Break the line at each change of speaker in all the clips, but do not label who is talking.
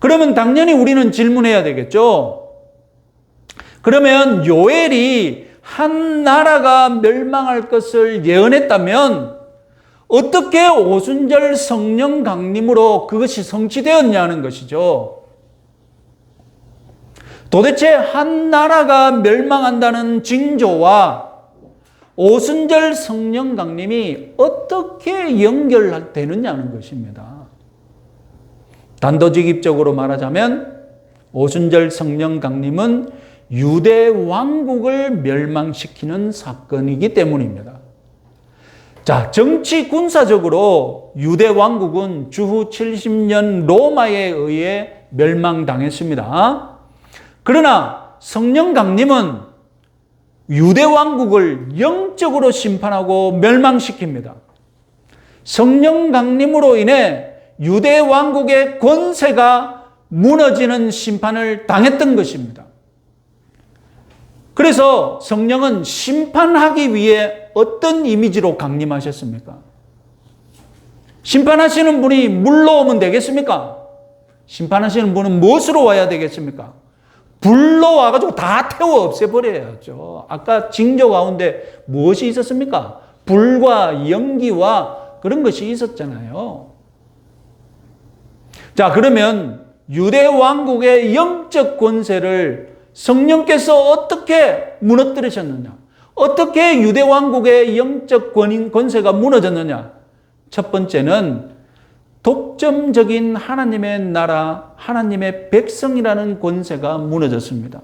그러면 당연히 우리는 질문해야 되겠죠. 그러면 요엘이 한 나라가 멸망할 것을 예언했다면 어떻게 오순절 성령 강림으로 그것이 성취되었냐는 것이죠. 도대체 한 나라가 멸망한다는 징조와 오순절 성령 강림이 어떻게 연결되느냐는 것입니다. 단도직입적으로 말하자면 오순절 성령 강림은 유대 왕국을 멸망시키는 사건이기 때문입니다. 자, 정치 군사적으로 유대 왕국은 주후 70년 로마에 의해 멸망당했습니다. 그러나 성령 강림은 유대 왕국을 영적으로 심판하고 멸망시킵니다. 성령 강림으로 인해 유대 왕국의 권세가 무너지는 심판을 당했던 것입니다. 그래서 성령은 심판하기 위해 어떤 이미지로 강림하셨습니까? 심판하시는 분이 물로 오면 되겠습니까? 심판하시는 분은 무엇으로 와야 되겠습니까? 불로 와가지고 다 태워 없애버려야죠. 아까 징조 가운데 무엇이 있었습니까? 불과 연기와 그런 것이 있었잖아요. 자, 그러면 유대 왕국의 영적 권세를 성령께서 어떻게 무너뜨리셨느냐? 어떻게 유대 왕국의 영적 권세가 무너졌느냐? 첫 번째는 독점적인 하나님의 나라, 하나님의 백성이라는 권세가 무너졌습니다.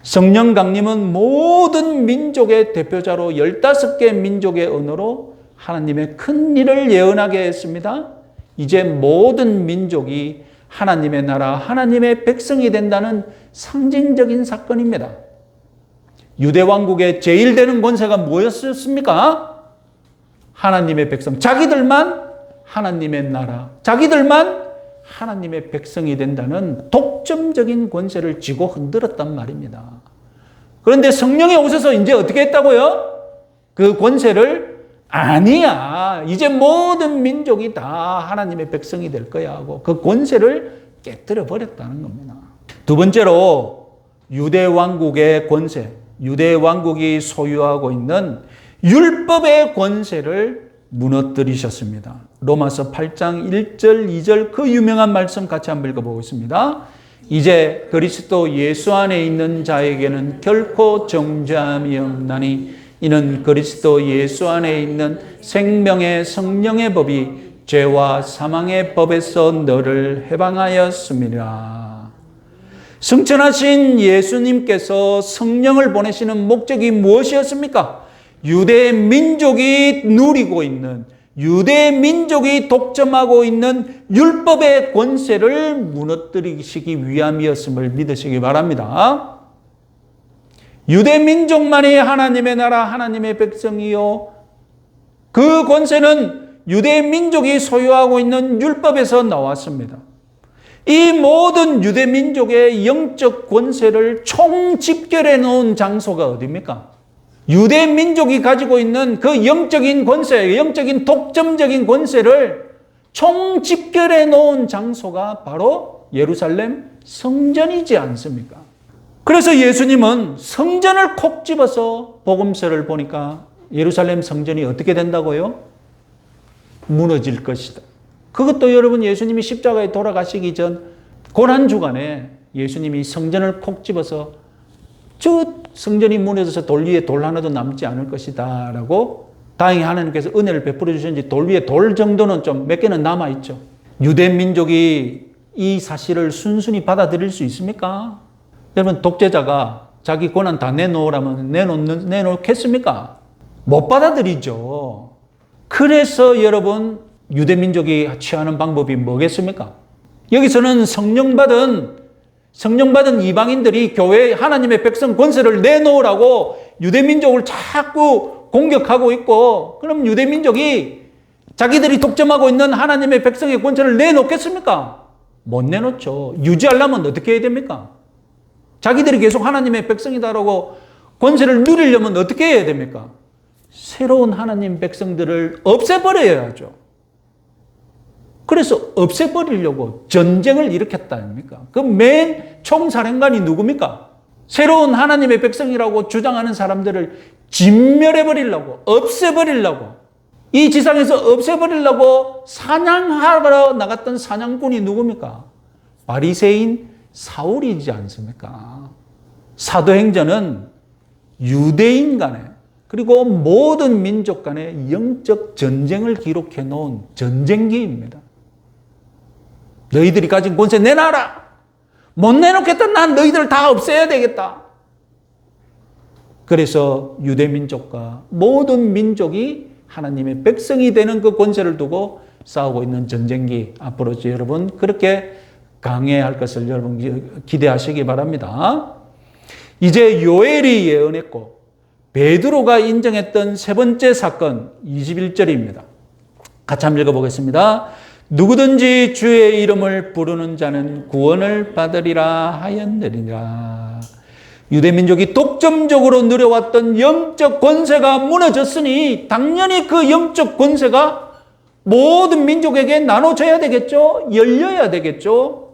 성령 강림은 모든 민족의 대표자로 15개 민족의 언어로 하나님의 큰 일을 예언하게 했습니다. 이제 모든 민족이 하나님의 나라, 하나님의 백성이 된다는 상징적인 사건입니다. 유대 왕국의 제일 되는 권세가 뭐였습니까? 하나님의 백성, 자기들만 하나님의 나라, 자기들만 하나님의 백성이 된다는 독점적인 권세를 쥐고 흔들었단 말입니다. 그런데 성령이 오셔서 이제 어떻게 했다고요? 그 권세를 아니야, 이제 모든 민족이 다 하나님의 백성이 될 거야 하고 그 권세를 깨뜨려 버렸다는 겁니다. 두 번째로 유대 왕국의 권세, 유대 왕국이 소유하고 있는 율법의 권세를 무너뜨리셨습니다. 로마서 8장 1절 2절 그 유명한 말씀 같이 한번 읽어보겠습니다. 이제 그리스도 예수 안에 있는 자에게는 결코 정죄함이 없나니 이는 그리스도 예수 안에 있는 생명의 성령의 법이 죄와 사망의 법에서 너를 해방하였습니다. 승천하신 예수님께서 성령을 보내시는 목적이 무엇이었습니까? 유대 민족이 누리고 있는, 유대 민족이 독점하고 있는 율법의 권세를 무너뜨리시기 위함이었음을 믿으시기 바랍니다. 유대 민족만이 하나님의 나라, 하나님의 백성이요, 그 권세는 유대 민족이 소유하고 있는 율법에서 나왔습니다. 이 모든 유대 민족의 영적 권세를 총집결해 놓은 장소가 어디입니까? 유대 민족이 가지고 있는 그 영적인 권세, 영적인 독점적인 권세를 총집결해 놓은 장소가 바로 예루살렘 성전이지 않습니까? 그래서 예수님은 성전을 콕 집어서 복음서를 보니까 예루살렘 성전이 어떻게 된다고요? 무너질 것이다. 그것도 여러분 예수님이 십자가에 돌아가시기 전 고난주간에 예수님이 성전을 콕 집어서 저 성전이 무너져서 돌 위에 돌 하나도 남지 않을 것이다 라고 다행히 하나님께서 은혜를 베풀어 주셨는지 돌 위에 돌 정도는 좀 몇 개는 남아있죠. 유대 민족이 이 사실을 순순히 받아들일 수 있습니까? 여러분 독재자가 자기 권한 다 내놓으라면 내놓겠습니까? 못 받아들이죠. 그래서 여러분 유대 민족이 취하는 방법이 뭐겠습니까? 여기서는 성령 받은 이방인들이 교회 하나님의 백성 권세를 내놓으라고 유대 민족을 자꾸 공격하고 있고, 그럼 유대 민족이 자기들이 독점하고 있는 하나님의 백성의 권세를 내놓겠습니까? 못 내놓죠. 유지하려면 어떻게 해야 됩니까? 자기들이 계속 하나님의 백성이다라고 권세를 누리려면 어떻게 해야 됩니까? 새로운 하나님 백성들을 없애버려야죠. 그래서 없애버리려고 전쟁을 일으켰다 아닙니까? 그 맨 총사령관이 누굽니까? 새로운 하나님의 백성이라고 주장하는 사람들을 진멸해버리려고, 없애버리려고, 이 지상에서 없애버리려고 사냥하러 나갔던 사냥꾼이 누굽니까? 바리새인 사울이지 않습니까? 사도행전은 유대인 간에 그리고 모든 민족 간의 영적 전쟁을 기록해 놓은 전쟁기입니다. 너희들이 가진 권세 내놔라. 못 내놓겠다. 난 너희들을 다 없애야 되겠다. 그래서 유대민족과 모든 민족이 하나님의 백성이 되는 그 권세를 두고 싸우고 있는 전쟁기, 앞으로 여러분 그렇게 강해할 것을 여러분 기대하시기 바랍니다. 이제 요엘이 예언했고 베드로가 인정했던 세 번째 사건 21절입니다. 같이 한번 읽어보겠습니다. 누구든지 주의 이름을 부르는 자는 구원을 받으리라 하였느니라. 유대민족이 독점적으로 누려왔던 영적 권세가 무너졌으니 당연히 그 영적 권세가 모든 민족에게 나눠져야 되겠죠. 열려야 되겠죠.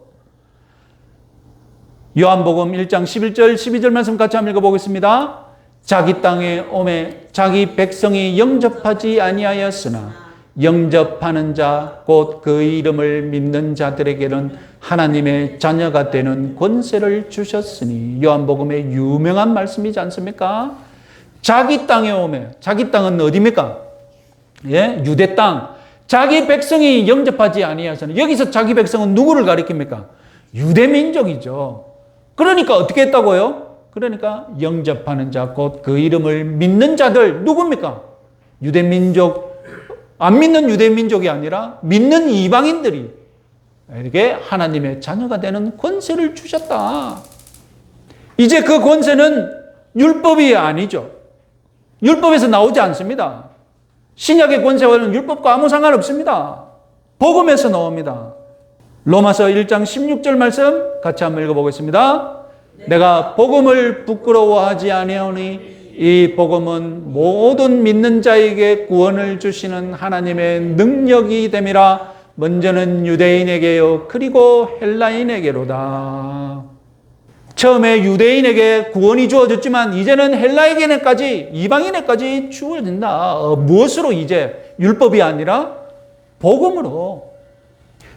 요한복음 1장 11절 12절 말씀 같이 한번 읽어보겠습니다. 자기 땅에 오매 자기 백성이 영접하지 아니하였으나 영접하는 자 곧 그 이름을 믿는 자들에게는 하나님의 자녀가 되는 권세를 주셨으니. 요한복음의 유명한 말씀이지 않습니까? 자기 땅에 오매, 자기 땅은 어디입니까? 예, 유대 땅. 자기 백성이 영접하지 아니하였으나, 여기서 자기 백성은 누구를 가리킵니까? 유대 민족이죠. 그러니까 어떻게 했다고요? 그러니까 영접하는 자 곧 그 이름을 믿는 자들 누굽니까? 유대 민족, 안 믿는 유대 민족이 아니라 믿는 이방인들이 이렇게 하나님의 자녀가 되는 권세를 주셨다. 이제 그 권세는 율법이 아니죠. 율법에서 나오지 않습니다. 신약의 권세와는 율법과 아무 상관없습니다. 복음에서 나옵니다. 로마서 1장 16절 말씀 같이 한번 읽어보겠습니다. 내가 복음을 부끄러워하지 아니하오니 이 복음은 모든 믿는 자에게 구원을 주시는 하나님의 능력이 됨이라. 먼저는 유대인에게요 그리고 헬라인에게로다. 처음에 유대인에게 구원이 주어졌지만 이제는 헬라인에게까지, 이방인에게까지 주어진다. 무엇으로? 이제 율법이 아니라 복음으로.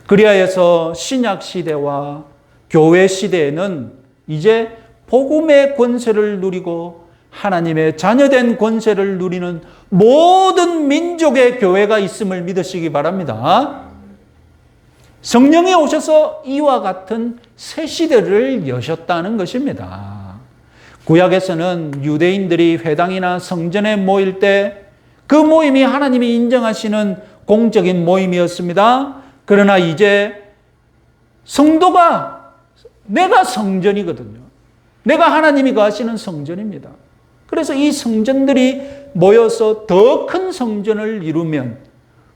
그리하여서 신약 시대와 교회 시대에는 이제 복음의 권세를 누리고 하나님의 자녀된 권세를 누리는 모든 민족의 교회가 있음을 믿으시기 바랍니다. 성령이 오셔서 이와 같은 새 시대를 여셨다는 것입니다. 구약에서는 유대인들이 회당이나 성전에 모일 때 그 모임이 하나님이 인정하시는 공적인 모임이었습니다. 그러나 이제 성도가, 내가 성전이거든요. 내가 하나님이 거하시는 성전입니다. 그래서 이 성전들이 모여서 더 큰 성전을 이루면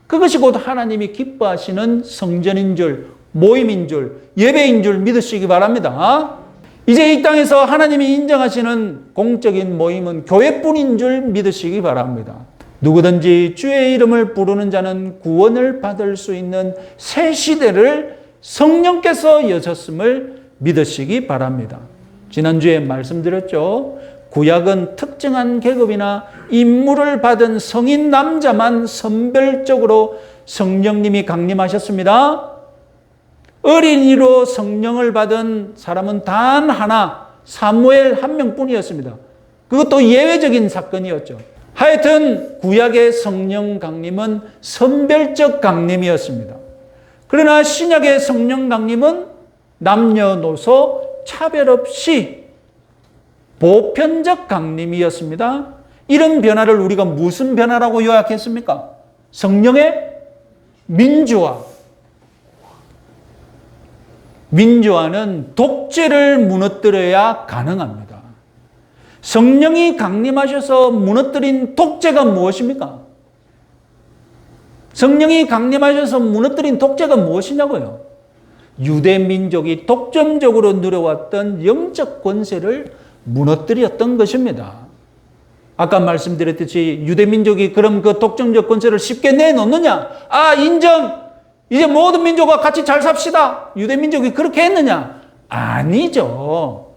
그것이 곧 하나님이 기뻐하시는 성전인 줄, 모임인 줄, 예배인 줄 믿으시기 바랍니다. 이제 이 땅에서 하나님이 인정하시는 공적인 모임은 교회뿐인 줄 믿으시기 바랍니다. 누구든지 주의 이름을 부르는 자는 구원을 받을 수 있는 새 시대를 성령께서 여셨음을 믿으시기 바랍니다. 지난주에 말씀드렸죠. 구약은 특정한 계급이나 임무를 받은 성인 남자만 선별적으로 성령님이 강림하셨습니다. 어린이로 성령을 받은 사람은 단 하나, 사무엘 한 명뿐이었습니다. 그것도 예외적인 사건이었죠. 하여튼 구약의 성령 강림은 선별적 강림이었습니다. 그러나 신약의 성령 강림은 남녀노소 차별 없이 보편적 강림이었습니다. 이런 변화를 우리가 무슨 변화라고 요약했습니까? 성령의 민주화. 민주화는 독재를 무너뜨려야 가능합니다. 성령이 강림하셔서 무너뜨린 독재가 무엇입니까? 성령이 강림하셔서 무너뜨린 독재가 무엇이냐고요? 유대 민족이 독점적으로 누려왔던 영적 권세를 무너뜨렸던 것입니다. 아까 말씀드렸듯이 유대 민족이 그럼 그 독점적 권세를 쉽게 내놓느냐? 인정! 이제 모든 민족과 같이 잘 삽시다. 유대 민족이 그렇게 했느냐? 아니죠.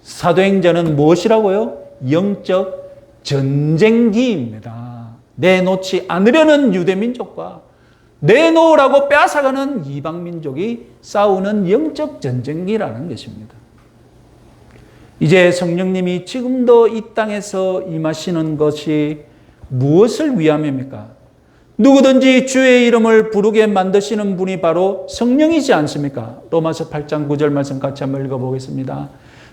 사도행전은 무엇이라고요? 영적 전쟁기입니다. 내놓지 않으려는 유대 민족과 내놓으라고 빼앗아가는 이방 민족이 싸우는 영적 전쟁기라는 것입니다. 이제 성령님이 지금도 이 땅에서 임하시는 것이 무엇을 위함입니까? 누구든지 주의 이름을 부르게 만드시는 분이 바로 성령이지 않습니까? 로마서 8장 9절 말씀 같이 한번 읽어보겠습니다.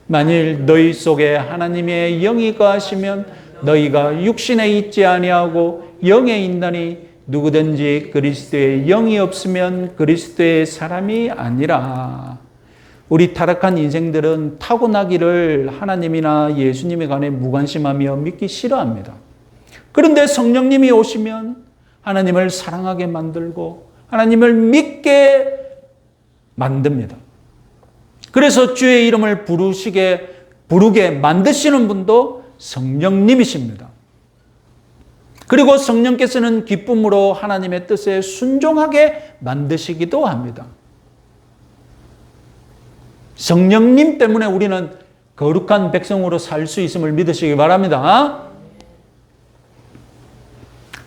만일 너희 속에 하나님의 영이 거하시면 너희가 육신에 있지 아니하고 영에 있나니 누구든지 그리스도의 영이 없으면 그리스도의 사람이 아니라. 우리 타락한 인생들은 타고나기를 하나님이나 예수님에 관해 무관심하며 믿기 싫어합니다. 그런데 성령님이 오시면 하나님을 사랑하게 만들고 하나님을 믿게 만듭니다. 그래서 주의 이름을 부르게 만드시는 분도 성령님이십니다. 그리고 성령께서는 기쁨으로 하나님의 뜻에 순종하게 만드시기도 합니다. 성령님 때문에 우리는 거룩한 백성으로 살 수 있음을 믿으시기 바랍니다.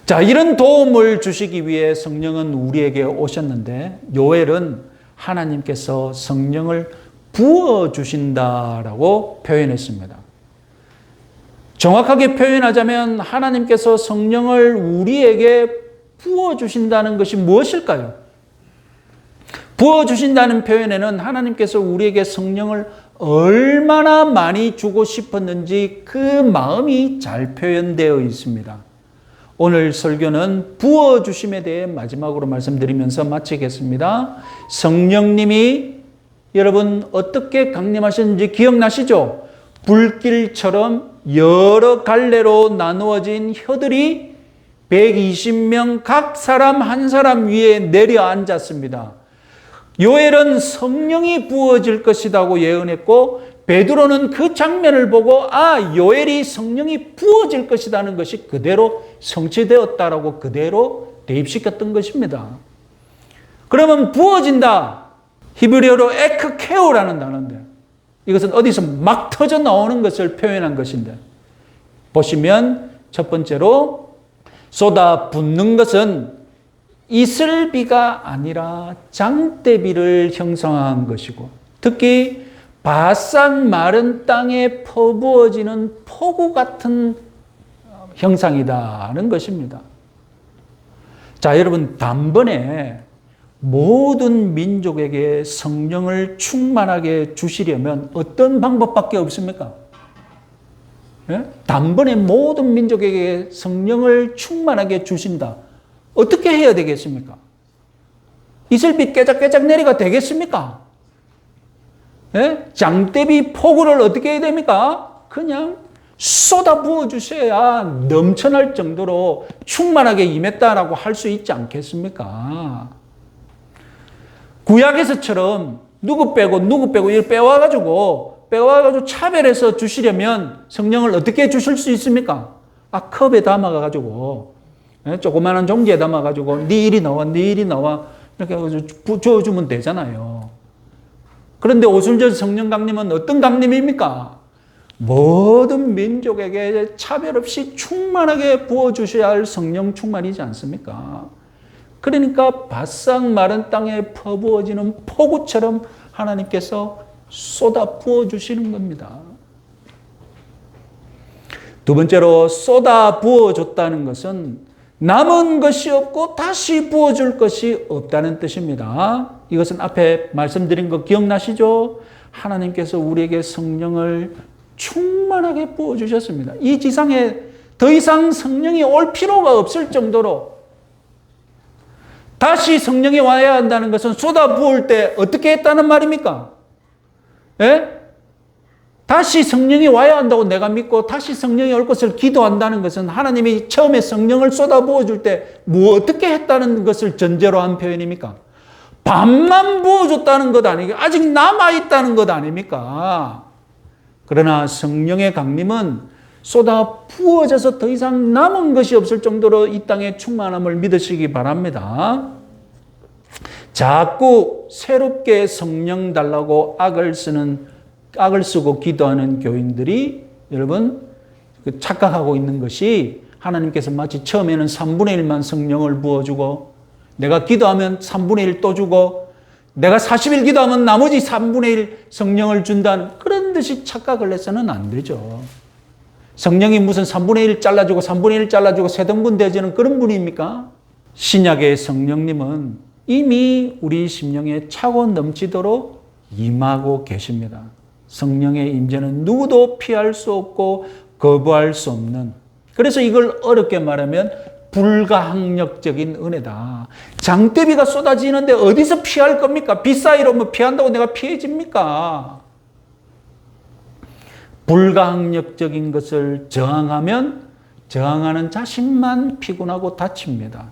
자, 이런 도움을 주시기 위해 성령은 우리에게 오셨는데 요엘은 하나님께서 성령을 부어주신다라고 표현했습니다. 정확하게 표현하자면 하나님께서 성령을 우리에게 부어주신다는 것이 무엇일까요? 부어주신다는 표현에는 하나님께서 우리에게 성령을 얼마나 많이 주고 싶었는지 그 마음이 잘 표현되어 있습니다. 오늘 설교는 부어주심에 대해 마지막으로 말씀드리면서 마치겠습니다. 성령님이 여러분 어떻게 강림하셨는지 기억나시죠? 불길처럼 여러 갈래로 나누어진 혀들이 120명 각 사람 한 사람 위에 내려앉았습니다. 요엘은 성령이 부어질 것이라고 예언했고 베드로는 그 장면을 보고 요엘이 성령이 부어질 것이라는 것이 그대로 성취되었다라고 그대로 대입시켰던 것입니다. 그러면 부어진다. 히브리어로 에크케오라는 단어인데 이것은 어디서 막 터져 나오는 것을 표현한 것인데 보시면 첫 번째로 쏟아 붓는 것은 이슬비가 아니라 장대비를 형성한 것이고 특히 바싹 마른 땅에 퍼부어지는 폭우 같은 형상이다는 것입니다. 자, 여러분 단번에 모든 민족에게 성령을 충만하게 주시려면 어떤 방법밖에 없습니까? 예? 단번에 모든 민족에게 성령을 충만하게 주신다. 어떻게 해야 되겠습니까? 이슬비 깨작깨작 내리가 되겠습니까? 예? 장대비 폭우를 어떻게 해야 됩니까? 그냥 쏟아 부어 주셔야 넘쳐날 정도로 충만하게 임했다라고 할 수 있지 않겠습니까? 구약에서처럼 누구 빼고 이걸 빼와가지고 차별해서 주시려면 성령을 어떻게 주실 수 있습니까? 컵에 담아가지고 조그마한 종지에 담아가지고 네 일이 나와 이렇게 해가지고 주어주면 되잖아요. 그런데 오순절 성령 강림은 어떤 강림입니까? 모든 민족에게 차별 없이 충만하게 부어주셔야 할 성령 충만이지 않습니까? 그러니까 바싹 마른 땅에 퍼부어지는 폭우처럼 하나님께서 쏟아 부어주시는 겁니다. 두 번째로 쏟아 부어줬다는 것은 남은 것이 없고 다시 부어줄 것이 없다는 뜻입니다. 이것은 앞에 말씀드린 거 기억나시죠? 하나님께서 우리에게 성령을 충만하게 부어주셨습니다. 이 지상에 더 이상 성령이 올 필요가 없을 정도로 다시 성령이 와야 한다는 것은 쏟아 부을 때 어떻게 했다는 말입니까? 예? 다시 성령이 와야 한다고 내가 믿고 다시 성령이 올 것을 기도한다는 것은 하나님이 처음에 성령을 쏟아 부어줄 때 어떻게 했다는 것을 전제로 한 표현입니까? 반만 부어줬다는 것 아니고 아직 남아있다는 것 아닙니까? 그러나 성령의 강림은 쏟아 부어져서 더 이상 남은 것이 없을 정도로 이 땅의 충만함을 믿으시기 바랍니다. 자꾸 새롭게 성령 달라고 악을 쓰고 기도하는 교인들이 여러분 착각하고 있는 것이 하나님께서 마치 처음에는 3분의 1만 성령을 부어주고 내가 기도하면 3분의 1 또 주고 내가 40일 기도하면 나머지 3분의 1 성령을 준다는 그런 듯이 착각을 해서는 안 되죠. 성령이 무슨 3분의 1 잘라주고 3분의 1 잘라주고 세등분 되지는 그런 분입니까? 신약의 성령님은 이미 우리 심령에 차고 넘치도록 임하고 계십니다. 성령의 임재는 누구도 피할 수 없고 거부할 수 없는, 그래서 이걸 어렵게 말하면 불가항력적인 은혜다. 장대비가 쏟아지는데 어디서 피할 겁니까? 비 사이로 뭐 피한다고 내가 피해집니까? 불가항력적인 것을 저항하면 저항하는 자신만 피곤하고 다칩니다.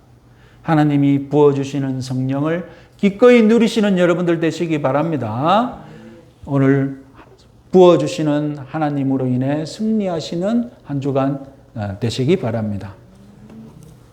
하나님이 부어주시는 성령을 기꺼이 누리시는 여러분들 되시기 바랍니다. 오늘 부어주시는 하나님으로 인해 승리하시는 한 주간 되시기 바랍니다.